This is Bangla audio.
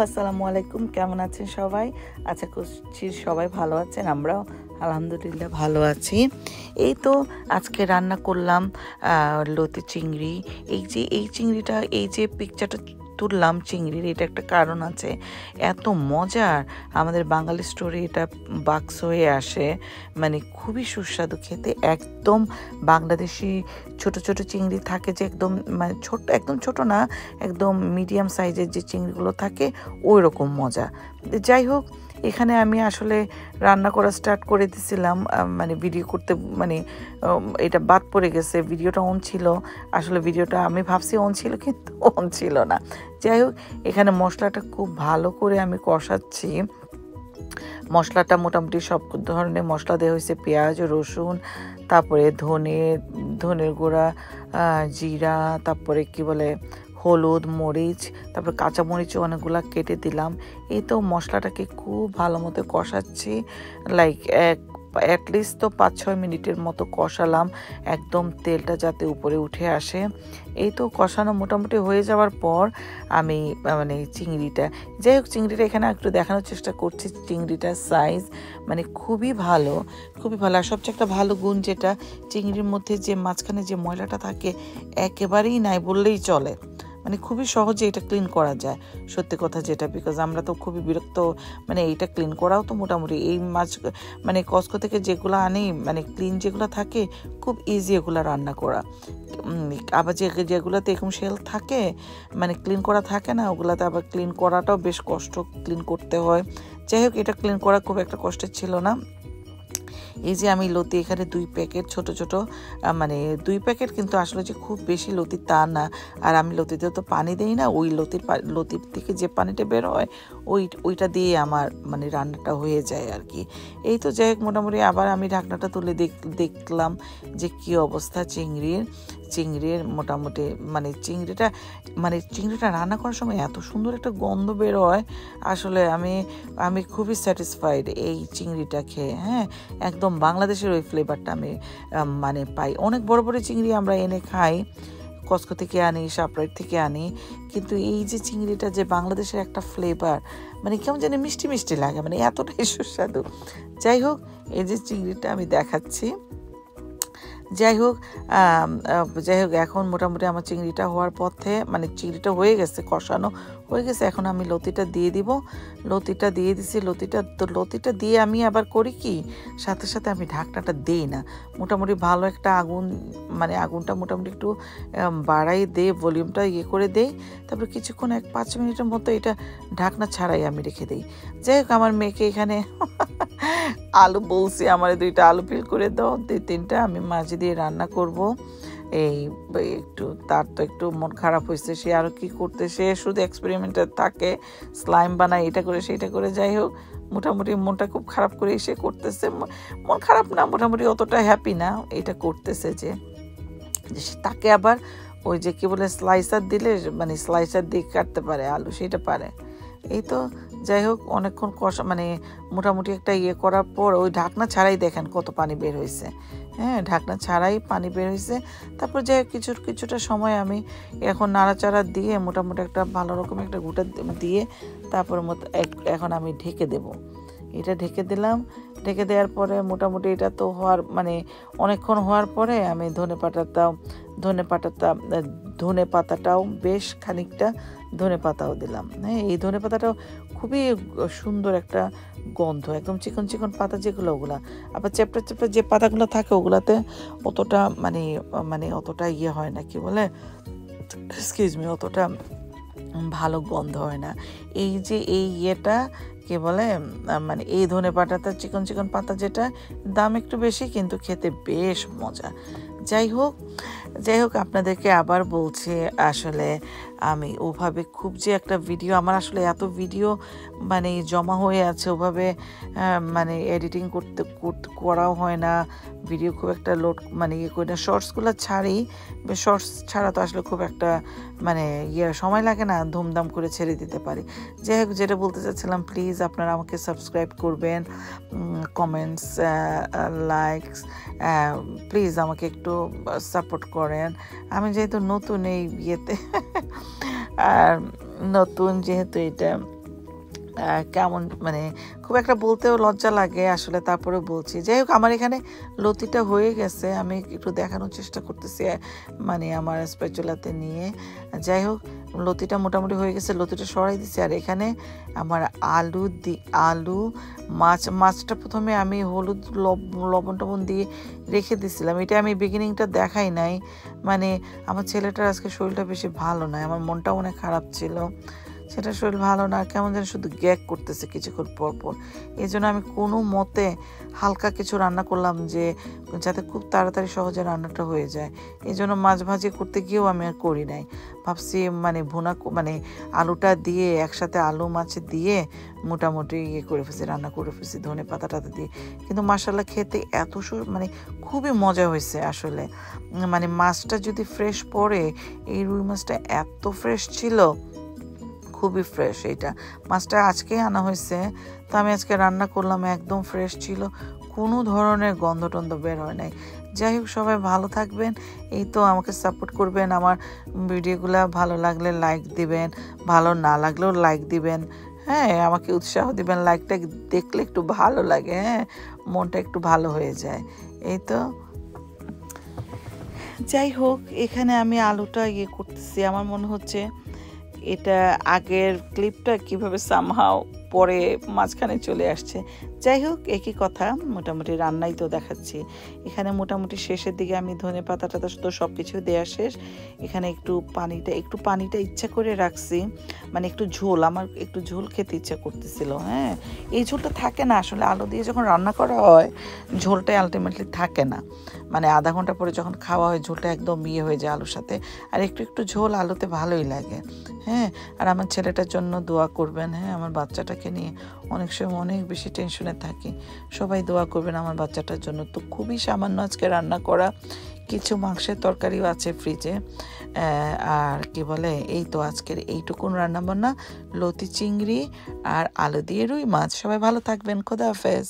আসসালামু আলাইকুম। কেমন আছেন সবাই? আশা করছি সবাই ভালো আছেন। আমরাও আলহামদুলিল্লাহ ভালো আছি। এই তো আজকে রান্না করলাম লতি চিংড়ি। এই চিংড়িটা, এই যে পিকচারটা তুললাম চিংড়ির, এটা একটা কারণ আছে। এত মজার, আমাদের বাঙালি স্টোরে এটা বাক্স হয়ে আসে, মানে খুবই সুস্বাদু খেতে। একদম বাংলাদেশি ছোট ছোট চিংড়ি থাকে, যে একদম মানে ছোট, একদম ছোট না, একদম মিডিয়াম সাইজের যে চিংড়িগুলো থাকে ওই রকম মজা। যাই হোক, এখানে আমি আসলে রান্না করা স্টার্ট করে দিয়েছিলাম, মানে ভিডিও করতে, মানে এটা বাদ পড়ে গেছে। ভিডিওটা অন ছিল, আসলে ভিডিওটা আমি ভাবছি অন ছিল কিন্তু অন ছিল না। যাই হোক, এখানে মশলাটা খুব ভালো করে আমি কষাচ্ছি। মশলাটা মোটামুটি সব ধরনের মশলা দেওয়া হয়েছে, পেঁয়াজ, রসুন, তারপরে ধনের গুঁড়া, জিরা, তারপরে কি বলে হলুদ, মরিচ, তারপর কাঁচামরিচও অনেকগুলো কেটে দিলাম। এই তো মশলাটাকে খুব ভালো মতো কষাচ্ছি, লাইক অ্যাটলিস্ট তো 5-6 মিনিটের মতো কষালাম, একদম তেলটা যাতে উপরে উঠে আসে। এই তো কষানো মোটামুটি হয়ে যাওয়ার পর আমি মানে চিংড়িটা, যাই হোক চিংড়িটা এখানে একটু দেখানোর চেষ্টা করছি। চিংড়িটার সাইজ মানে খুবই ভালো, খুবই ভালো। আর সবচেয়ে একটা ভালো গুণ যেটা, চিংড়ির মধ্যে যে মাঝখানে যে ময়লাটা থাকে একেবারেই নাই বললেই চলে, মানে খুবই সহজে এটা ক্লিন করা যায়, সত্যি কথা যেটা। বিকজ আমরা তো খুবই বিরক্ত, মানে এইটা ক্লিন করাও তো মোটামুটি, এই মাছ মানে কস্কো থেকে যেগুলো আনি, মানে ক্লিন যেগুলো থাকে খুব ইজি এগুলো রান্না করা। আবার যেগুলোতে এরকম শেল থাকে, মানে ক্লিন করা থাকে না, ওগুলাতে আবার ক্লিন করাটাও বেশ কষ্ট, ক্লিন করতে হয়। যাই হোক, এটা ক্লিন করা খুব একটা কষ্টের ছিল না। এই যে আমি লতি এখানে 2 প্যাকেট ছোট ছোট, মানে 2 প্যাকেট, কিন্তু আসলে যে খুব বেশি লতি তা না। আর আমি লতিতে তো পানি দিই না, ওই লতির থেকে যে পানিটা বের হয় ওইটা দিয়ে আমার মানে রান্নাটা হয়ে যায় আর কি। এই তো যাই হোক, মোটামুটি আবার আমি ঢাকনাটা তুলে দেখলাম যে কি অবস্থা চিংড়ির মোটামুটি, মানে চিংড়িটা রান্না করার সময় এত সুন্দর একটা গন্ধ বের হয়। আসলে আমি খুবই স্যাটিসফাইড এই চিংড়িটা খেয়ে। হ্যাঁ, একদম বাংলাদেশের ওই ফ্লেভারটা আমি মানে পাই। অনেক বড় বড় চিংড়ি আমরা এনে খাই, কস্কো থেকে আনি, সাপ্রাইট থেকে আনি, কিন্তু এই যে চিংড়িটা যে বাংলাদেশের একটা ফ্লেভার, মানে কেমন জানি মিষ্টি মিষ্টি লাগে, মানে এতটাই সুস্বাদু। যাই হোক, এই যে চিংড়িটা আমি দেখাচ্ছি। যাই হোক এখন মোটামুটি আমার চিংড়িটা হওয়ার পথে, মানে চিংড়িটা হয়ে গেছে, কষানো হয়ে গেছে। এখন আমি লতিটা দিয়ে দিব। লতিটা দিয়ে দিছি। লতিটা দিয়ে আমি আবার করি কি, সাথে সাথে আমি ঢাকনাটা দিই না, মোটামুটি ভালো একটা আগুন, মানে আগুনটা মোটামুটি একটু বাড়াই দিয়ে ভলিউমটা করে দেই। তারপর কিছুক্ষণ 5 মিনিটের মতো এটা ঢাকনা ছাড়াই আমি রেখে দিই। যাই হোক, আমার মেয়েকে এখানে আলু বলছি, আমার 2টা আলু পিল করে দাও, 2-3টা আমি মাঝে দিয়ে রান্না করব। এই একটু তার তো একটু মন খারাপ হয়েছে, সে আরও কি করতে, সে শুধু এক্সপেরিমেন্টে থাকে, স্লাইম বানায়, এটা করে সেটা করে। যাই হোক, মোটামুটি মনটা খুব খারাপ করে সে করতেছে, মন খারাপ না, মোটামুটি অতটা হ্যাপি না, এটা করতেছে যে তাকে আবার ওই যে কি বলে স্লাইসার দিলে, মানে স্লাইসার দিয়ে কাটতে পারে আলু, সেটা পারে। এই তো যাই হোক, অনেকক্ষণ কষা, মানে মোটামুটি একটা করার পর ওই ঢাকনা ছাড়াই দেখেন কত পানি বের হয়েছে। হ্যাঁ, ঢাকনা ছাড়াই পানি বের হয়েছে। তারপর যাই হোক, কিছুটা সময় আমি এখন নাড়াচাড়া দিয়ে মোটামুটি একটা ভালো রকম একটা গুঁটা দিয়ে তারপর এখন আমি ঢেকে দেব। এটা ঢেকে দিলাম। ঢেকে দেওয়ার পরে মোটামুটি এটা তো হওয়ার, মানে অনেকক্ষণ হওয়ার পরে আমি ধনে পাতাটাও বেশ খানিকটা ধনে পাতাও দিলাম। হ্যাঁ, এই ধনে পাতাটাও খুবই সুন্দর একটা গন্ধ, একদম চিকন চিকন পাতা যেগুলো, ওগুলা আবার চ্যাপটা চ্যাপটা যে পাতাগুলো থাকে ওগুলাতে অতটা মানে অতটা হয় না, কি বলে, এক্সকিউজ মি, অতটা ভালো গন্ধ হয় না। এই যে কে বলে, মানে এই ধনে পাতাটা চিকন চিকন পাতা, যেটা দাম একটু বেশি কিন্তু খেতে বেশ মজা। যাই হোক আপনাদেরকে আবার বলছি, আসলে আমি ওভাবে খুব যে একটা ভিডিও, আমার আসলে এত ভিডিও মানে জমা হয়ে আছে, ওভাবে মানে এডিটিং করাও হয় না, ভিডিও খুব একটা লোড মানে করি না। শর্টসগুলো ছাড়ি, শর্টস ছাড়া তো আসলে খুব একটা মানে সময় লাগে না, ধুমধাম করে ছেড়ে দিতে পারি। যাই হোক, যেটা বলতে চাচ্ছিলাম, প্লিজ আপনারা আমাকে সাবস্ক্রাইব করবেন, কমেন্টস, লাইকস, প্লিজ আমাকে একটু সাপোর্ট করেন। আমি যেহেতু নতুন এই আর নতুন যেহেতু এটা কেমন মানে খুব একটা বলতেও লজ্জা লাগে আসলে, তারপরে বলছি। যাই হোক, আমার এখানে লতিটা হয়ে গেছে, আমি একটু দেখানোর চেষ্টা করতেছি মানে আমার স্প্যাচুলাতে নিয়ে। যাই হোক, লতিটা মোটামুটি হয়ে গেছে, লতিটা সরাই দিচ্ছি। আর এখানে আমার আলু মাছটা প্রথমে আমি হলুদ লবণ টবণ দিয়ে রেখে দিয়েছিলাম। এটা আমি বিগিনিংটা দেখাই নাই, মানে আমার ছেলেটার আজকে শরীরটা বেশি ভালো নয়, আমার মনটাও অনেক খারাপ ছিল, সেটা শরীর ভালো না, কেমন যেন শুধু গ্যাগ করতেছে কিছুক্ষণ পর পর। এই জন্য আমি কোনো মতে হালকা কিছু রান্না করলাম যে যাতে খুব তাড়াতাড়ি সহজে রান্নাটা হয়ে যায়। এই জন্য মাছ ভাজি করতে গিয়েও আমি আর করি নাই, ভাবছি মানে মানে আলুটা দিয়ে একসাথে আলু মাছ দিয়ে মোটামুটি করে ফেলছি, রান্না করে ফেলছি ধনে পাতা টাতা দিয়ে। কিন্তু মাশাআল্লাহ খেতে এত মানে খুবই মজা হয়েছে আসলে। মানে মাছটা যদি ফ্রেশ পড়ে, এই রুই মাছটা এত ফ্রেশ ছিল, খুবই ফ্রেশ। এইটা মাছটা আজকেই আনা হয়েছে, তো আমি আজকে রান্না করলাম, একদম ফ্রেশ ছিল, কোনো ধরনের গন্ধ টন্ধ বের হয় নাই। যাই হোক, সবাই ভালো থাকবেন, এই তো আমাকে সাপোর্ট করবেন, আমার ভিডিওগুলো ভালো লাগলে লাইক দিবেন, ভালো না লাগলেও লাইক দিবেন, হ্যাঁ, আমাকে উৎসাহ দিবেন। লাইকটা দেখলে একটু ভালো লাগে, হ্যাঁ, মনটা একটু ভালো হয়ে যায়। এই তো যাই হোক, এখানে আমি আলুটা করতেছি, আমার মনে হচ্ছে এটা আগের ক্লিপটা কিভাবে সামহাও পরে মাঝখানে চলে আসছে। যাই হোক, একই কথা, মোটামুটি রান্নাই তো দেখাচ্ছি। এখানে মোটামুটি শেষের দিকে আমি ধনে পাতা টাতা তো সব কিছু দেওয়া শেষ। এখানে একটু পানিটা ইচ্ছা করে রাখছি, মানে একটু ঝোল, আমার একটু ঝোল খেতে ইচ্ছা করতেছিল। হ্যাঁ, এই ঝোলটা থাকে না আসলে, আলু দিয়ে যখন রান্না করা হয় ঝোলটাই আলটিমেটলি থাকে না, মানে আধা ঘন্টা পরে যখন খাওয়া হয় ঝোলটা একদম হয়ে যায় আলুর সাথে। আর একটু ঝোল আলুতে ভালোই লাগে। হ্যাঁ, আর আমার ছেলেটার জন্য দোয়া করবেন। হ্যাঁ, আমার বাচ্চাটাকে নিয়ে অনেক সময় অনেক বেশি টেনশনে থাকি, সবাই দোয়া করবেন আমার বাচ্চাটার জন্য। তো খুবই সামান্য আজকে রান্না করা, কিছু মাংসের তরকারিও আছে ফ্রিজে, আর কি বলে, এই তো আজকের এইটুকুন রান্না বান্না, লতি চিংড়ি আর আলু দিয়ে রুই মাছ। সবাই ভালো থাকবেন, খোদা হাফেজ।